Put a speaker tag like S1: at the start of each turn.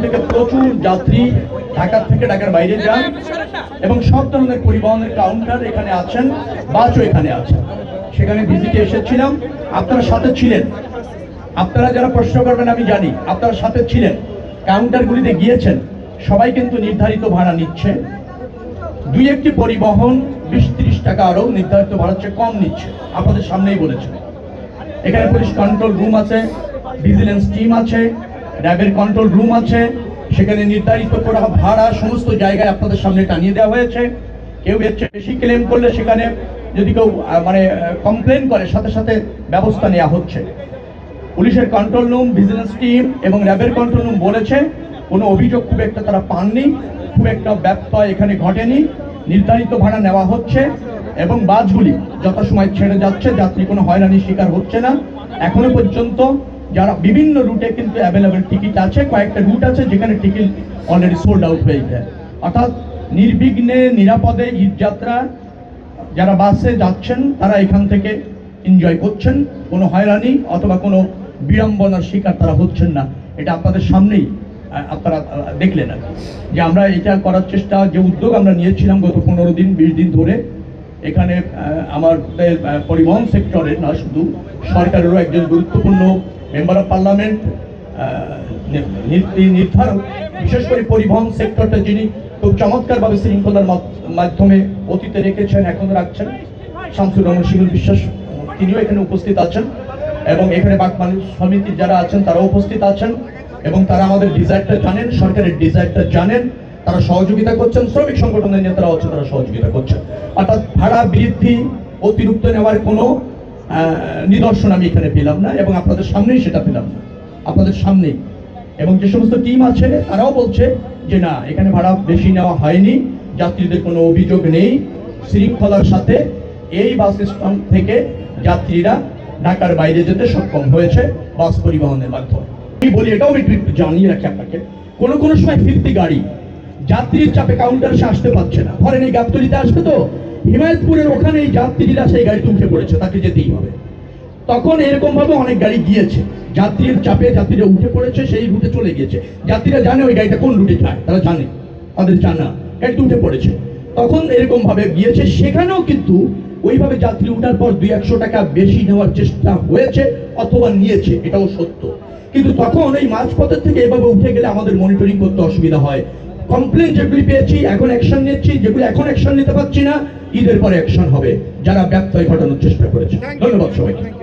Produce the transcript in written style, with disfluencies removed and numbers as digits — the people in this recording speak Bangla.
S1: থেকে প্রচুর যাত্রী ঢাকা থেকে ঢাকার বাইরে যান এবং সব ধরনের পরিবহনের কাউন্টার এখানে আছেন, বাসও এখানে আছে। সেখানে ভিজিটে এসেছিলাম, আপনারা সাথে ছিলেন। আপনারা যারা প্রশ্ন করবেন আমি জানি, আপনারা সাথে ছিলেন, কাউন্টারগুলিতে গিয়েছেন। সবাই কিন্তু নির্ধারিত ভাড়া নিচ্ছে। দুই একটি পরিবহন 20-30 টাকা আরো নির্ধারিত ভাড়ার চেয়ে কম নিচ্ছে, আপনাদের সামনেই বলেছে। এখানে পুলিশ কন্ট্রোল রুম আছে, ভিজিলেন্স টিম আছে, র্যাবের কন্ট্রোল রুম আছে। সেখানে নির্ধারিত করা ভাড়া সমস্ত জায়গায় আপনাদের সামনে টানিয়ে দেওয়া হয়েছে। কেউ এর চেয়ে বেশি ক্লেম করলে সেখানে যদি কেউ কমপ্লেন করে সাথে সাথে ব্যবস্থা নেওয়া হচ্ছে। পুলিশের কন্ট্রোল রুম, ভিজিলেন্স টিম এবং র্যাবের কন্ট্রোল রুম বলেছে কোনো অভিযোগ খুব একটা তারা পাননি, খুব একটা ব্যত্যয় এখানে ঘটেনি। নির্ধারিত ভাড়া নেওয়া হচ্ছে এবং বাসগুলি যথাসময় ছেড়ে যাচ্ছে, যাত্রী কোনো হয়রানির শিকার হচ্ছে না। এখনো পর্যন্ত যারা বিভিন্ন রুটে কিন্তু অ্যাভেলেবেল টিকিট আছে, কয়েকটা রুট আছে যেখানে টিকিট অলরেডি সোল্ড আউট হয়ে যায়। অর্থাৎ নির্বিঘ্নে নিরাপদে ঈদযাত্রা যারা বাসে যাচ্ছেন তারা এখান থেকে এনজয় করছেন, কোনো হয়রানি অথবা কোনো বিড়ম্বনার শিকার তারা হচ্ছেন না। এটা আপনাদের সামনেই আপনারা দেখলেন আর যে আমরা এটা করার চেষ্টা, যে উদ্যোগ আমরা নিয়েছিলাম গত 15-20 দিন ধরে। এখানে আমাদের পরিবহন সেক্টরের না, শুধু সরকারেরও একজন গুরুত্বপূর্ণ মেম্বার অফ পার্লামেন্ট, নীতি নির্ধারক, বিশেষ করে পরিবহন সেক্টরটা যিনি খুব চমৎকারভাবে শৃঙ্খলার মাধ্যমে অতীতে রেখেছেন, এখনো রাখছেন, শামসুর রহমান শিমুল বিশ্বাস, তিনিও এখানে উপস্থিত আছেন। এবং এখানে বাক মানুষ সমিতির যারা আছেন তারাও উপস্থিত আছেন এবং তারা আমাদের ডিজায়ারটা জানেন, সরকারের ডিজায়ারটা জানেন, তারা সহযোগিতা করছেন। শ্রমিক সংগঠনের নেতারাও আছেন, তারা সহযোগিতা করছেন। অর্থাৎ ভাড়া বৃদ্ধি, অতিরিক্ত নেওয়ার কোনো নিদর্শন আমি এখানে পেলাম না এবং আপনাদের সামনেই সেটা পেলাম না, আপনাদের সামনেই। এবং যে সমস্ত টিম আছে তারাও বলছে যে না, এখানে ভাড়া বেশি নেওয়া হয়নি, যাত্রীদের কোনো অভিযোগ নেই, শৃঙ্খলার সাথে এই বাস স্ট্যান্ড থেকে যাত্রীরা ঢাকার বাইরে যেতে সক্ষম হয়েছে বাস পরিবহনের মাধ্যমে। আমি বলি, এটাও একটু জানিয়ে রাখি আপনাকে, কোনো কোনো সময় ফিরতি গাড়ি যাত্রীর চাপে কাউন্টার সে আসতে পারছে না, ধরেন এই গাবতলীতে আসবে, তো হিমায়তপুরের ওখানে এই যাত্রীরা সেই গাড়িতে উঠে পড়েছে, তাকে যেতেই হবে। তখন এরকম ভাবে অনেক গাড়ি গিয়েছে, যাত্রীর চাপে যাত্রীরা উঠে পড়েছে, সেই রুটে চলে গিয়েছে। যাত্রীরা জানে ওই গাড়িটা কোন রুটে যায়, তারা জানে, তাদের জানা গাড়িতে উঠে পড়েছে, তখন এরকম ভাবে গিয়েছে। সেখানেও কিন্তু ওইভাবে যাত্রী উঠার পর 200-100 টাকা বেশি নেওয়ার চেষ্টা হয়েছে অথবা নিয়েছে, এটাও সত্য। কিন্তু তখন এই মাঝপথের থেকে এভাবে উঠে গেলে আমাদের মনিটরিং করতে অসুবিধা হয়। কমপ্লেন যেগুলি পেয়েছি এখন অ্যাকশন নিচ্ছি, যেগুলি এখন অ্যাকশন নিতে পারছি না ঈদের পরে অ্যাকশন হবে যারা ব্যত্যয় ঘটানোর চেষ্টা করেছে। ধন্যবাদ সবাইকে।